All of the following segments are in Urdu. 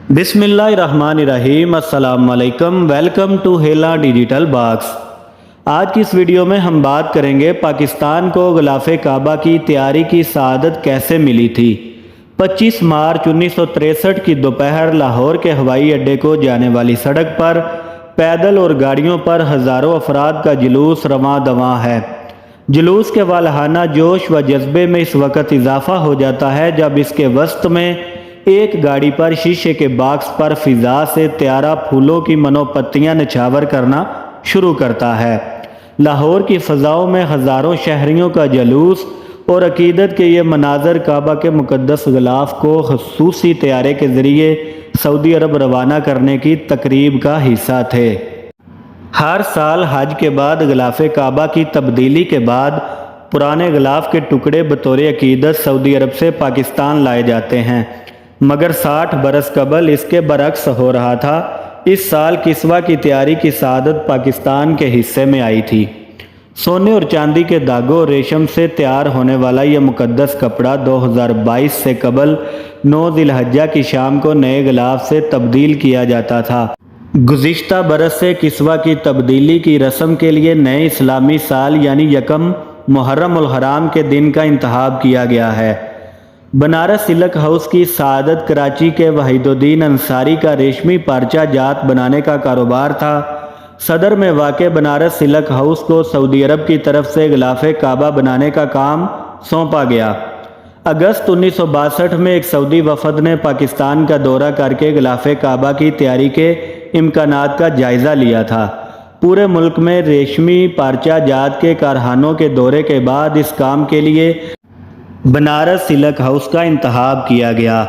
بسم اللہ الرحمن الرحیم، السلام علیکم، ویلکم ٹو ہیلا ڈیجیٹل باکس۔ آج کی اس ویڈیو میں ہم بات کریں گے پاکستان کو غلاف کعبہ کی تیاری کی سعادت کیسے ملی تھی۔ 25 مارچ 1963 کی دوپہر لاہور کے ہوائی اڈے کو جانے والی سڑک پر پیدل اور گاڑیوں پر ہزاروں افراد کا جلوس رواں دواں ہے۔ جلوس کے والہانہ جوش و جذبے میں اس وقت اضافہ ہو جاتا ہے جب اس کے وسط میں ایک گاڑی پر شیشے کے باکس پر فضا سے طیارہ پھولوں کی منو پتیاں نچھاور کرنا شروع کرتا ہے۔ لاہور کی فضاؤں میں ہزاروں شہریوں کا جلوس اور عقیدت کے یہ مناظر کعبہ کے مقدس غلاف کو خصوصی طیارے کے ذریعے سعودی عرب روانہ کرنے کی تقریب کا حصہ تھے۔ ہر سال حج کے بعد غلاف کعبہ کی تبدیلی کے بعد پرانے غلاف کے ٹکڑے بطور عقیدت سعودی عرب سے پاکستان لائے جاتے ہیں، مگر 60 برس قبل اس کے برعکس ہو رہا تھا۔ اس سال کسوہ کی تیاری کی سعادت پاکستان کے حصے میں آئی تھی۔ سونے اور چاندی کے دھاگوں اور ریشم سے تیار ہونے والا یہ مقدس کپڑا 2022 سے قبل 9 ذی الحجہ کی شام کو نئے غلاف سے تبدیل کیا جاتا تھا۔ گزشتہ برس سے کسوہ کی تبدیلی کی رسم کے لیے نئے اسلامی سال یعنی یکم محرم الحرام کے دن کا انتخاب کیا گیا ہے۔ بنارس سلک ہاؤس کی سعادت کراچی کے وحید الدین انصاری کا ریشمی پارچہ جات بنانے کا کاروبار تھا۔ صدر میں واقع بنارس سلک ہاؤس کو سعودی عرب کی طرف سے غلاف کعبہ بنانے کا کام سونپا گیا۔ اگست 1962 میں ایک سعودی وفد نے پاکستان کا دورہ کر کے غلاف کعبہ کی تیاری کے امکانات کا جائزہ لیا تھا۔ پورے ملک میں ریشمی پارچہ جات کے کارخانوں کے دورے کے بعد اس کام کے لیے بنارس سلک ہاؤس کا انتخاب کیا گیا۔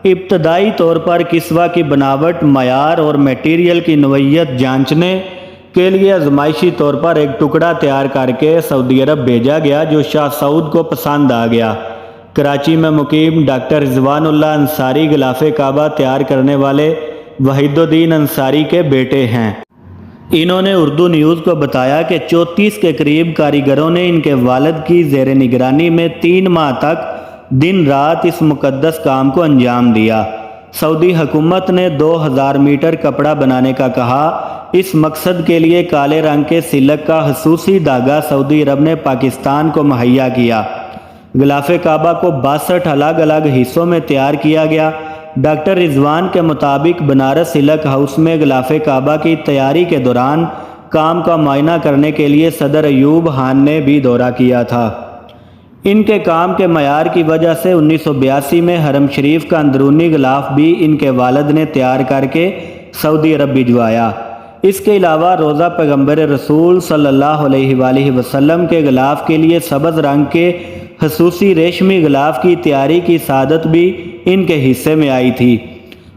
ابتدائی طور پر کسوہ کی بناوٹ، معیار اور میٹیریل کی نوعیت جانچنے کے لیے آزمائشی طور پر ایک ٹکڑا تیار کر کے سعودی عرب بھیجا گیا جو شاہ سعود کو پسند آ گیا۔ کراچی میں مقیم ڈاکٹر رضوان اللہ انصاری غلاف کعبہ تیار کرنے والے وحید الدین انصاری کے بیٹے ہیں۔ انہوں نے اردو نیوز کو بتایا کہ 34 کے قریب کاریگروں نے ان کے والد کی زیر نگرانی میں 3 ماہ تک دن رات اس مقدس کام کو انجام دیا۔ سعودی حکومت نے 2000 میٹر کپڑا بنانے کا کہا۔ اس مقصد کے لیے کالے رنگ کے سلک کا خصوصی دھاگا سعودی عرب نے پاکستان کو مہیا کیا۔ غلاف کعبہ کو 62 الگ الگ حصوں میں تیار کیا گیا۔ ڈاکٹر رضوان کے مطابق بنارس سلک ہاؤس میں غلاف کعبہ کی تیاری کے دوران کام کا معائنہ کرنے کے لیے صدر ایوب خان نے بھی دورہ کیا تھا۔ ان کے کام کے معیار کی وجہ سے 1982 میں حرم شریف کا اندرونی غلاف بھی ان کے والد نے تیار کر کے سعودی عرب بھجوایا۔ اس کے علاوہ روضہ پیغمبر رسول صلی اللہ علیہ وآلہ وسلم کے غلاف کے لیے سبز رنگ کے خصوصی ریشمی غلاف کی تیاری کی سعادت بھی ان کے حصے میں آئی تھی۔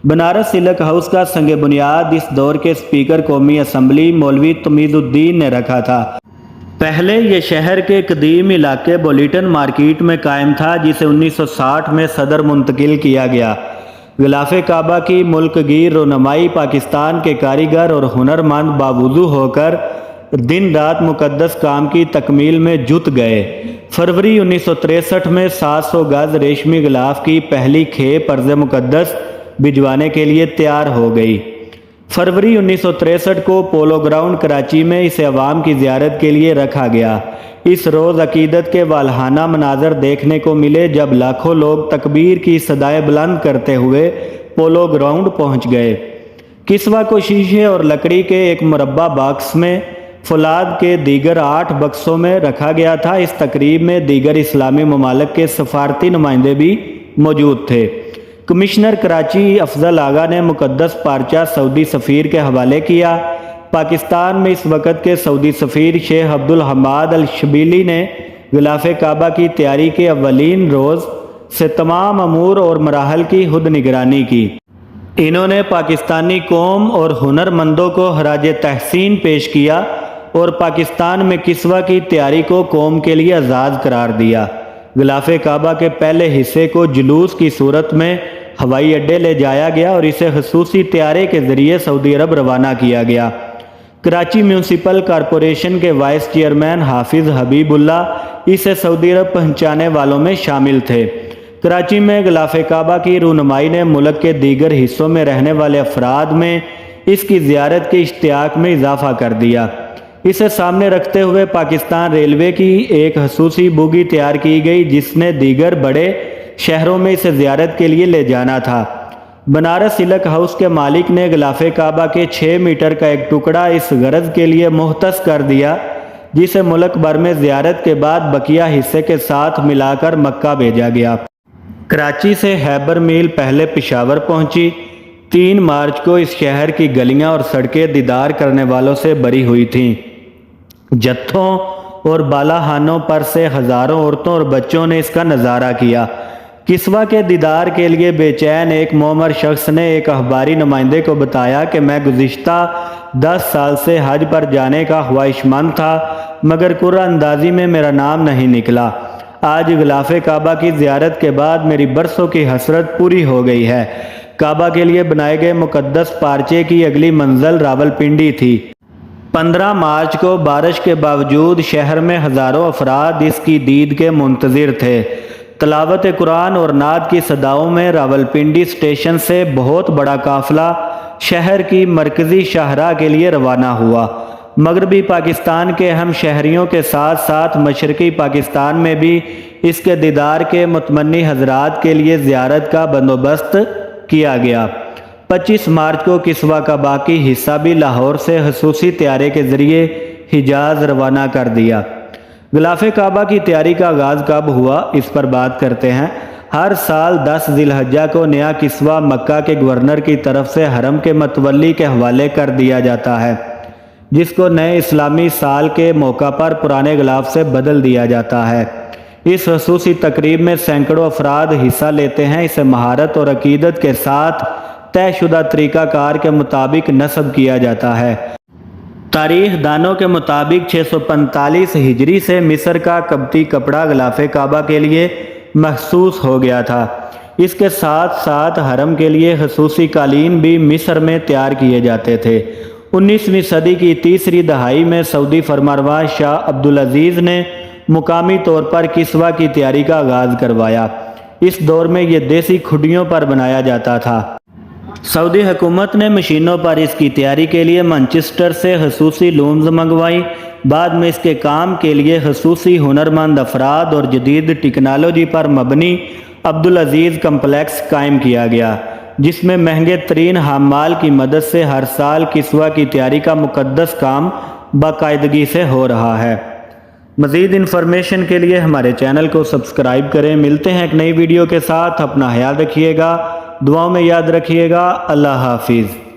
بنارس سلک ہاؤس کا سنگ بنیاد اس دور کے اسپیکر قومی اسمبلی مولوی تمیز الدین نے رکھا تھا۔ پہلے یہ شہر کے قدیم علاقے بولیٹن مارکیٹ میں قائم تھا جسے 1960 میں صدر منتقل کیا گیا۔ غلاف کعبہ کی ملک گیر رونمائی پاکستان کے کاریگر اور ہنرمند باوضو ہو کر دن رات مقدس کام کی تکمیل میں جت گئے۔ فروری 1963 میں 700 گز ریشمی غلاف کی پہلی کھیپ ارض مقدس بھجوانے کے لیے تیار ہو گئی۔ فروری 1963 کو پولو گراؤنڈ کراچی میں اسے عوام کی زیارت کے لیے رکھا گیا۔ اس روز عقیدت کے والہانہ مناظر دیکھنے کو ملے جب لاکھوں لوگ تکبیر کی صدائیں بلند کرتے ہوئے پولو گراؤنڈ پہنچ گئے۔ کسوہ کو شیشے اور لکڑی کے ایک مربع باکس میں فولاد کے دیگر 8 بکسوں میں رکھا گیا تھا۔ اس تقریب میں دیگر اسلامی ممالک کے سفارتی نمائندے بھی موجود تھے۔ کمشنر کراچی افضل آغا نے مقدس پارچہ سعودی سفیر کے حوالے کیا۔ پاکستان میں اس وقت کے سعودی سفیر شیخ عبدالحماد الشبیلی نے غلاف کعبہ کی تیاری کے اولین روز سے تمام امور اور مراحل کی خود نگرانی کی۔ انہوں نے پاکستانی قوم اور ہنرمندوں کو خراج تحسین پیش کیا اور پاکستان میں کسوہ کی تیاری کو قوم کے لیے اعزاز قرار دیا۔ غلاف کعبہ کے پہلے حصے کو جلوس کی صورت میں ہوائی اڈے لے جایا گیا اور اسے خصوصی طیارے کے ذریعے سعودی عرب روانہ کیا گیا۔ کراچی میونسپل کارپوریشن کے وائس چیئرمین حافظ حبیب اللہ اسے سعودی عرب پہنچانے والوں میں شامل تھے۔ کراچی میں غلاف کعبہ کی رونمائی نے ملک کے دیگر حصوں میں رہنے والے افراد میں اس کی زیارت کے اشتیاق میں اضافہ کر دیا۔ اسے سامنے رکھتے ہوئے پاکستان ریلوے کی ایک خصوصی بوگی تیار کی گئی جس نے دیگر بڑے شہروں میں اسے زیارت کے لیے لے جانا تھا۔ بنارس سلک ہاؤس کے مالک نے غلاف کعبہ کے 6 میٹر کا ایک ٹکڑا اس غرض کے لیے مختص کر دیا جسے ملک بھر میں زیارت کے بعد بقیہ حصے کے ساتھ ملا کر مکہ بھیجا گیا۔ کراچی سے ہیبر میل پہلے پشاور پہنچی۔ 3 مارچ کو اس شہر کی گلیاں اور سڑکیں دیدار کرنے والوں سے بھری ہوئی تھیں۔ جتھوں اور بالاخانوں پر سے ہزاروں عورتوں اور بچوں نے اس کا نظارہ کیا۔ کسوہ کے دیدار کے لیے بے چین ایک معمر شخص نے ایک اخباری نمائندے کو بتایا کہ میں گزشتہ 10 سال سے حج پر جانے کا خواہش مند تھا مگر قرعہ اندازی میں میرا نام نہیں نکلا۔ آج غلاف کعبہ کی زیارت کے بعد میری برسوں کی حسرت پوری ہو گئی ہے۔ کعبہ کے لیے بنائے گئے مقدس پارچے کی اگلی منزل راولپنڈی تھی۔ 15 مارچ کو بارش کے باوجود شہر میں ہزاروں افراد اس کی دید کے منتظر تھے۔ تلاوت قرآن اور نعت کی صداؤں میں راولپنڈی اسٹیشن سے بہت بڑا قافلہ شہر کی مرکزی شاہراہ کے لیے روانہ ہوا۔ مغربی پاکستان کے اہم شہریوں کے ساتھ ساتھ مشرقی پاکستان میں بھی اس کے دیدار کے متمنی حضرات کے لیے زیارت کا بندوبست کیا گیا۔ 25 مارچ کو کسوہ کا باقی حصہ بھی لاہور سے خصوصی طیارے کے ذریعے حجاز روانہ کر دیا۔ غلاف کعبہ کی تیاری کا آغاز کب ہوا اس پر بات کرتے ہیں۔ ہر سال 10 ذی الحجہ کو نیا کسوہ مکہ کے گورنر کی طرف سے حرم کے متولی کے حوالے کر دیا جاتا ہے جس کو نئے اسلامی سال کے موقع پر پرانے غلاف سے بدل دیا جاتا ہے۔ اس خصوصی تقریب میں سینکڑوں افراد حصہ لیتے ہیں۔ اسے مہارت اور عقیدت کے ساتھ طے شدہ طریقہ کار کے مطابق نصب کیا جاتا ہے۔ تاریخ دانوں کے مطابق 645 ہجری سے مصر کا قبطی کپڑا غلاف کعبہ کے لیے مخصوص ہو گیا تھا۔ اس کے ساتھ ساتھ حرم کے لیے خصوصی قالین بھی مصر میں تیار کیے جاتے تھے۔ 19ویں صدی کی تیسری دہائی میں سعودی فرمانروا شاہ عبدالعزیز نے مقامی طور پر کسوہ کی تیاری کا آغاز کروایا۔ اس دور میں یہ دیسی کھڈیوں پر بنایا جاتا تھا۔ سعودی حکومت نے مشینوں پر اس کی تیاری کے لیے مانچسٹر سے خصوصی لومز منگوائی۔ بعد میں اس کے کام کے لیے خصوصی ہنرمند افراد اور جدید ٹیکنالوجی پر مبنی عبدالعزیز کمپلیکس قائم کیا گیا جس میں مہنگے ترین حمال کی مدد سے ہر سال کسوہ کی تیاری کا مقدس کام باقاعدگی سے ہو رہا ہے۔ مزید انفارمیشن کے لیے ہمارے چینل کو سبسکرائب کریں۔ ملتے ہیں ایک نئی ویڈیو کے ساتھ۔ اپنا خیال رکھیے گا، دعاؤں میں یاد رکھیے گا۔ اللہ حافظ۔